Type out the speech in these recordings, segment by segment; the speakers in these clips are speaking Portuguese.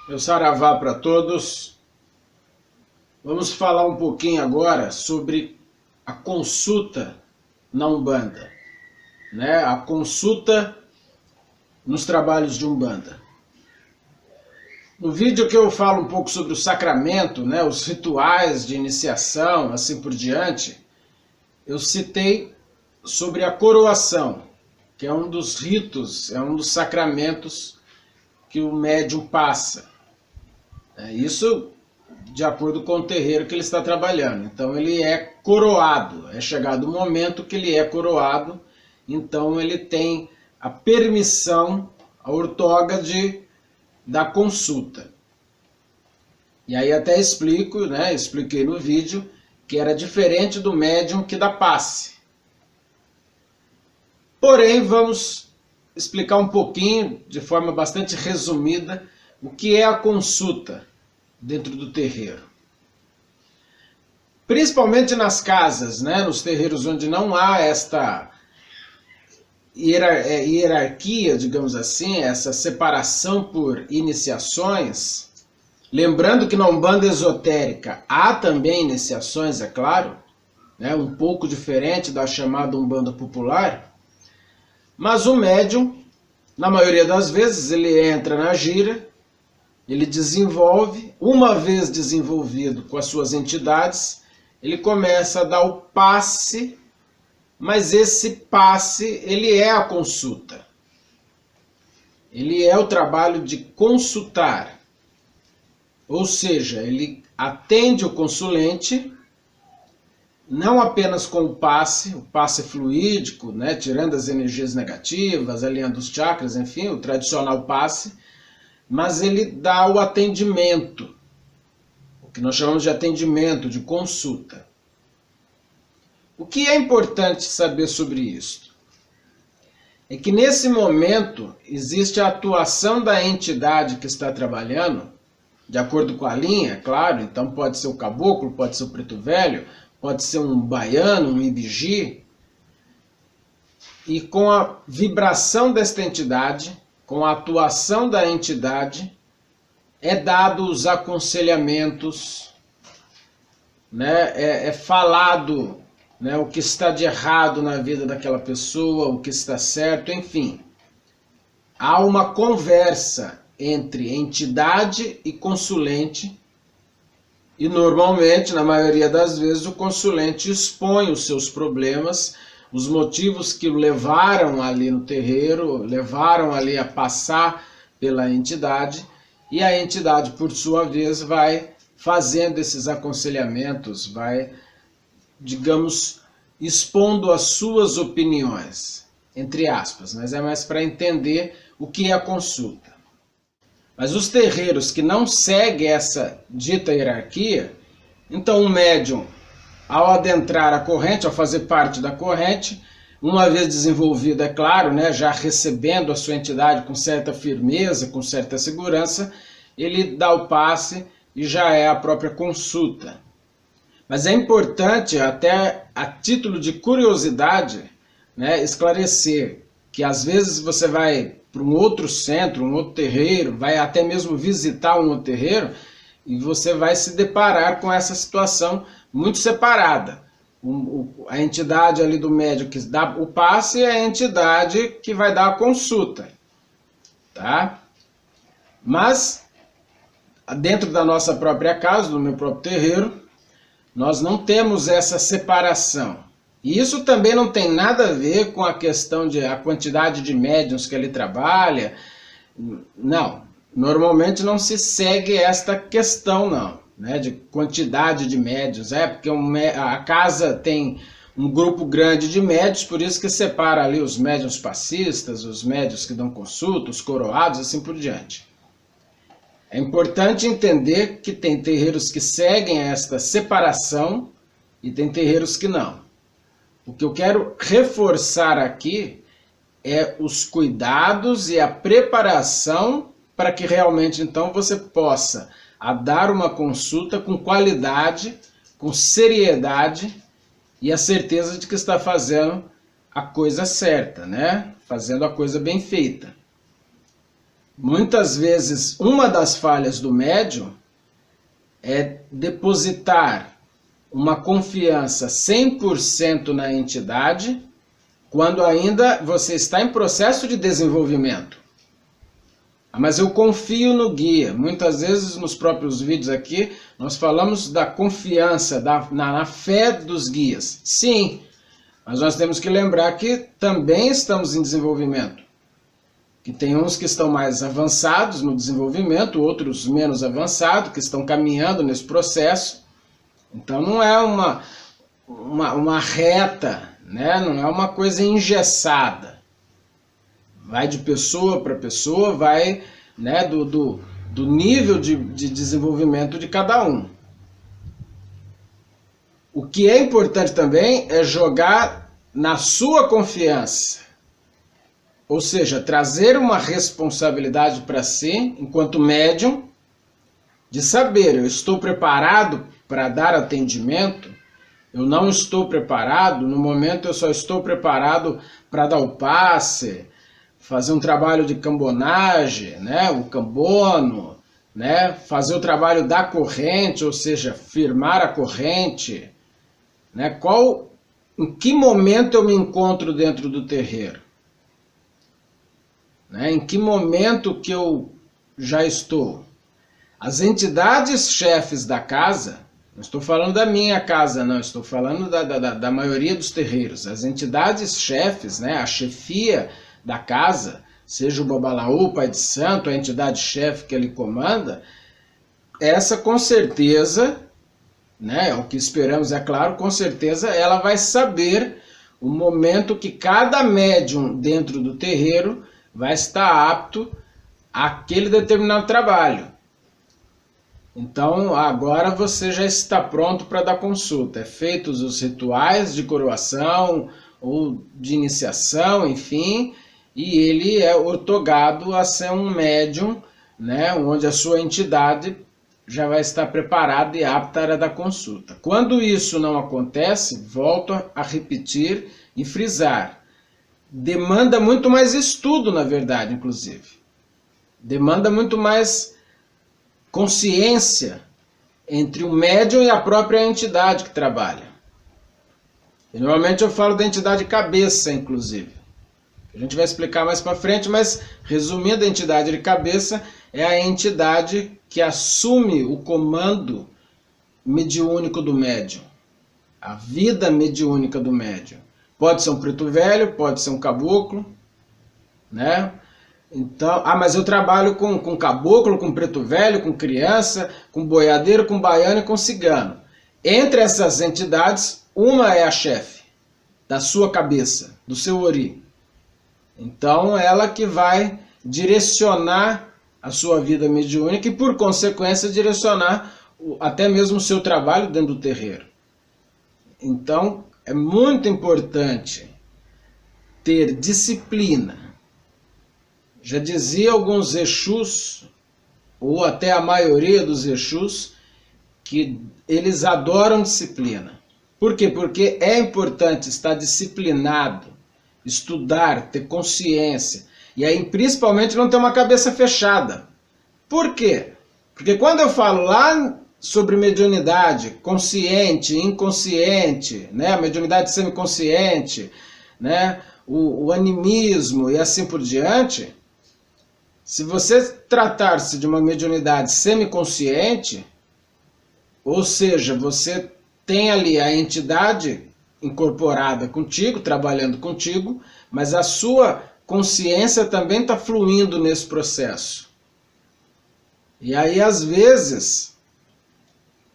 Meu saravá para todos. Vamos falar um pouquinho agora sobre a consulta na Umbanda, né? A consulta nos trabalhos de Umbanda. No vídeo que eu falo um pouco sobre o sacramento, né, os rituais de iniciação, assim por diante, eu citei sobre a coroação, que é um dos ritos, é um dos sacramentos que o médium passa. Isso de acordo com o terreiro que ele está trabalhando. Então ele é coroado, é chegado o momento que ele é coroado, então ele tem a permissão, a ortógade da consulta. E aí até explico, né, expliquei no vídeo, que era diferente do médium que dá passe. Porém, vamos explicar um pouquinho, de forma bastante resumida, o que é a consulta dentro do terreiro. Principalmente nas casas, né, nos terreiros onde não há esta hierarquia, digamos assim, essa separação por iniciações. Lembrando que na Umbanda esotérica há também iniciações, é claro, né, um pouco diferente da chamada Umbanda popular, mas o médium, na maioria das vezes, ele entra na gira, ele desenvolve, uma vez desenvolvido com as suas entidades, ele começa a dar o passe, mas esse passe, ele é a consulta. Ele é o trabalho de consultar. Ou seja, ele atende o consulente, não apenas com o passe fluídico, né, tirando as energias negativas, alinhando os chakras, enfim, o tradicional passe, mas ele dá o atendimento, o que nós chamamos de atendimento, de consulta. O que é importante saber sobre isso? É que nesse momento existe a atuação da entidade que está trabalhando, de acordo com a linha, claro, então pode ser o caboclo, pode ser o preto velho, pode ser um baiano, um ibiji, e com a vibração desta entidade, com a atuação da entidade, é dado os aconselhamentos, né? É falado, né, o que está de errado na vida daquela pessoa, o que está certo, enfim. Há uma conversa entre entidade e consulente, e normalmente, na maioria das vezes, o consulente expõe os seus problemas, os motivos que o levaram ali no terreiro, levaram ali a passar pela entidade, e a entidade, por sua vez, vai fazendo esses aconselhamentos, vai, digamos, expondo as suas opiniões, entre aspas, mas é mais para entender o que é a consulta. Mas os terreiros que não seguem essa dita hierarquia, então o médium, ao adentrar a corrente, ao fazer parte da corrente, uma vez desenvolvido, é claro, né, já recebendo a sua entidade com certa firmeza, com certa segurança, ele dá o passe e já é a própria consulta. Mas é importante, até a título de curiosidade, né, esclarecer que às vezes você vai para um outro centro, um outro terreiro, vai até mesmo visitar um outro terreiro, e você vai se deparar com essa situação muito separada. A entidade ali do médium que dá o passe é a entidade que vai dar a consulta. Tá? Mas, dentro da nossa própria casa, do meu próprio terreiro, nós não temos essa separação. E isso também não tem nada a ver com a questão de a quantidade de médiuns que ele trabalha. Não, normalmente não se segue esta questão não, né, de quantidade de médiuns. Porque a casa tem um grupo grande de médiuns, por isso que separa ali os médiuns passistas, os médiuns que dão consulta, os coroados, assim por diante. É importante entender que tem terreiros que seguem esta separação e tem terreiros que não. O que eu quero reforçar aqui é os cuidados e a preparação para que realmente então você possa dar uma consulta com qualidade, com seriedade e a certeza de que está fazendo a coisa certa, né? Fazendo a coisa bem feita. Muitas vezes, uma das falhas do médium é depositar uma confiança 100% na entidade, quando ainda você está em processo de desenvolvimento. Mas eu confio no guia. Muitas vezes nos próprios vídeos aqui nós falamos da confiança, na fé dos guias. Sim, mas nós temos que lembrar que também estamos em desenvolvimento. Que tem uns que estão mais avançados no desenvolvimento, outros menos avançados, que estão caminhando nesse processo. Então não é uma reta, né? Não é uma coisa engessada. Vai de pessoa para pessoa, vai, né, do nível de desenvolvimento de cada um. O que é importante também é jogar na sua confiança. Ou seja, trazer uma responsabilidade para si, enquanto médium, de saber, eu estou preparado para dar atendimento, eu não estou preparado, no momento eu só estou preparado para dar o passe, fazer um trabalho de cambonagem, né, o cambono, né, fazer o trabalho da corrente, ou seja, firmar a corrente, né, em que momento eu me encontro dentro do terreiro? Né, em que momento que eu já estou? As entidades chefes da casa, não estou falando da minha casa, não, estou falando da maioria dos terreiros. As entidades chefes, né, a chefia da casa, seja o Babalaú, o Pai de Santo, a entidade chefe que ele comanda, essa com certeza, né, o que esperamos é claro, com certeza ela vai saber o momento que cada médium dentro do terreiro vai estar apto àquele determinado trabalho. Então agora você já está pronto para dar consulta. É feitos os rituais de coroação ou de iniciação, enfim, e ele é ortogado a ser um médium, né, onde a sua entidade já vai estar preparada e apta a dar consulta. Quando isso não acontece, volto a repetir e frisar. Demanda muito mais estudo, na verdade, inclusive. Demanda muito mais consciência entre o médium e a própria entidade que trabalha. E normalmente eu falo da entidade cabeça, inclusive. A gente vai explicar mais para frente, mas resumindo, a entidade de cabeça é a entidade que assume o comando mediúnico do médium. A vida mediúnica do médium. Pode ser um preto velho, pode ser um caboclo, né? Então, mas eu trabalho com caboclo, com preto velho, com criança, com boiadeiro, com baiano e com cigano. Entre essas entidades, uma é a chefe da sua cabeça, do seu ori. Então, ela que vai direcionar a sua vida mediúnica e, por consequência, direcionar até mesmo o seu trabalho dentro do terreiro. Então, é muito importante ter disciplina. Já dizia alguns Exus, ou até a maioria dos Exus, que eles adoram disciplina. Por quê? Porque é importante estar disciplinado, estudar, ter consciência, e aí principalmente não ter uma cabeça fechada. Por quê? Porque quando eu falo lá sobre mediunidade consciente, inconsciente, né, a mediunidade semiconsciente, né, o animismo e assim por diante, se você tratar-se de uma mediunidade semiconsciente, ou seja, você tem ali a entidade incorporada contigo, trabalhando contigo, mas a sua consciência também está fluindo nesse processo. E aí, às vezes,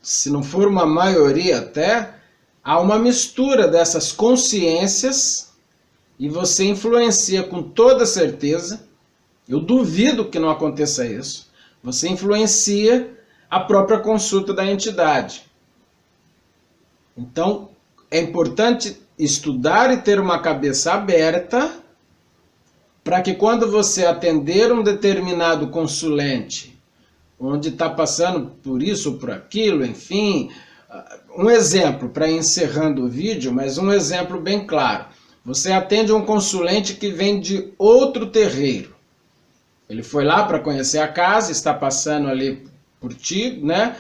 se não for uma maioria até, há uma mistura dessas consciências e você influencia com toda certeza. Eu duvido que não aconteça isso. Você influencia a própria consulta da entidade. Então, é importante estudar e ter uma cabeça aberta para que quando você atender um determinado consulente, onde está passando por isso ou por aquilo, enfim, um exemplo, para ir encerrando o vídeo, mas um exemplo bem claro. Você atende um consulente que vem de outro terreiro. Ele foi lá para conhecer a casa, está passando ali por ti, né?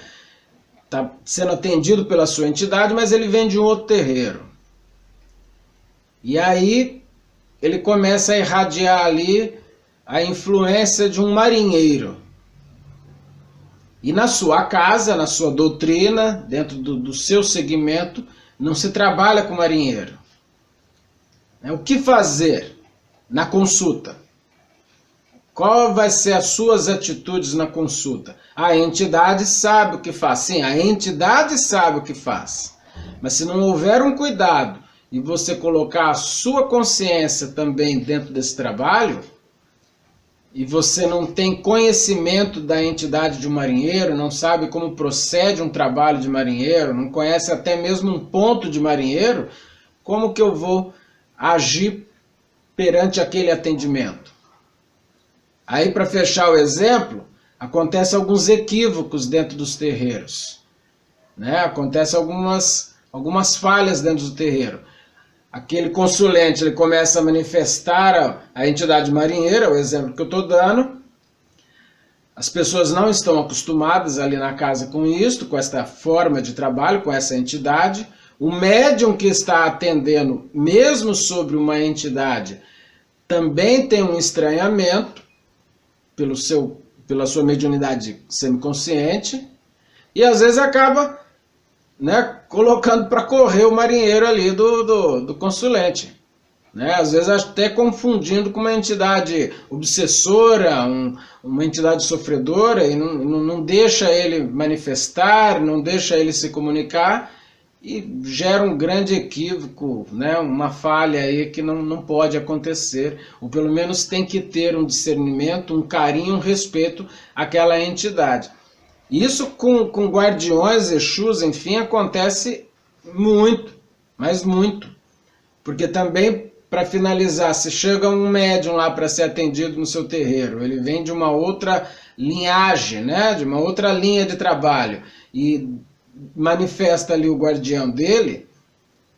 Está sendo atendido pela sua entidade, mas ele vem de um outro terreiro. E aí ele começa a irradiar ali a influência de um marinheiro. E na sua casa, na sua doutrina, dentro do seu segmento, não se trabalha com marinheiro. O que fazer na consulta? Qual vai ser as suas atitudes na consulta? A entidade sabe o que faz. Sim, a entidade sabe o que faz. Mas se não houver um cuidado e você colocar a sua consciência também dentro desse trabalho, e você não tem conhecimento da entidade de um marinheiro, não sabe como procede um trabalho de marinheiro, não conhece até mesmo um ponto de marinheiro, como que eu vou agir perante aquele atendimento? Aí, para fechar o exemplo, acontecem alguns equívocos dentro dos terreiros, né? Acontecem algumas falhas dentro do terreiro. Aquele consulente, ele começa a manifestar a entidade marinheira, o exemplo que eu estou dando. As pessoas não estão acostumadas ali na casa com isto, com esta forma de trabalho, com essa entidade. O médium que está atendendo, mesmo sobre uma entidade, também tem um estranhamento pela sua mediunidade semiconsciente, e às vezes acaba, né, colocando para correr o marinheiro ali do consulente. Né? Às vezes até confundindo com uma entidade obsessora, uma entidade sofredora, e não deixa ele manifestar, não deixa ele se comunicar, e gera um grande equívoco, né? Uma falha aí que não pode acontecer, ou pelo menos tem que ter um discernimento, um carinho, um respeito àquela entidade. Isso com guardiões, Exus, enfim, acontece muito, mas muito. Porque também, para finalizar, se chega um médium lá para ser atendido no seu terreiro, ele vem de uma outra linhagem, né? De uma outra linha de trabalho, e manifesta ali o guardião dele,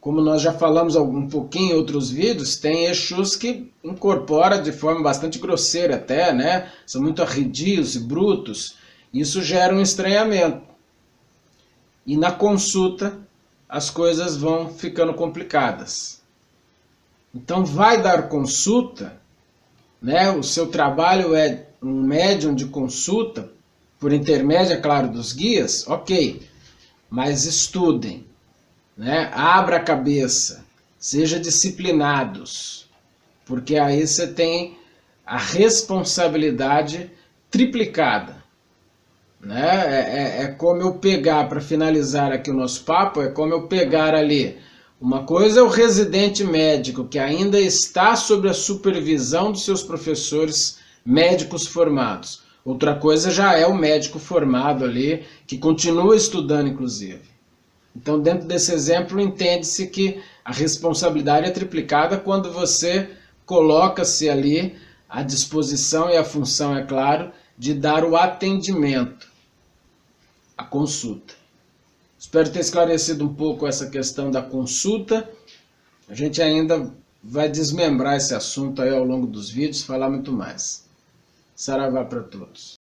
como nós já falamos um pouquinho em outros vídeos, tem Exus que incorpora de forma bastante grosseira até, né? São muito arredios e brutos. Isso gera um estranhamento. E na consulta as coisas vão ficando complicadas. Então vai dar consulta, né? O seu trabalho é um médium de consulta, por intermédio, é claro, dos guias, ok. Mas estudem, né? Abra a cabeça, seja disciplinados, porque aí você tem a responsabilidade triplicada. Né? É como eu pegar, para finalizar aqui o nosso papo, é como eu pegar ali, uma coisa é o residente médico, que ainda está sob a supervisão dos seus professores médicos formados. Outra coisa já é o médico formado ali, que continua estudando, inclusive. Então, dentro desse exemplo, entende-se que a responsabilidade é triplicada quando você coloca-se ali à disposição, e a função, é claro, de dar o atendimento, a consulta. Espero ter esclarecido um pouco essa questão da consulta. A gente ainda vai desmembrar esse assunto aí ao longo dos vídeos, falar muito mais. Saravá para todos.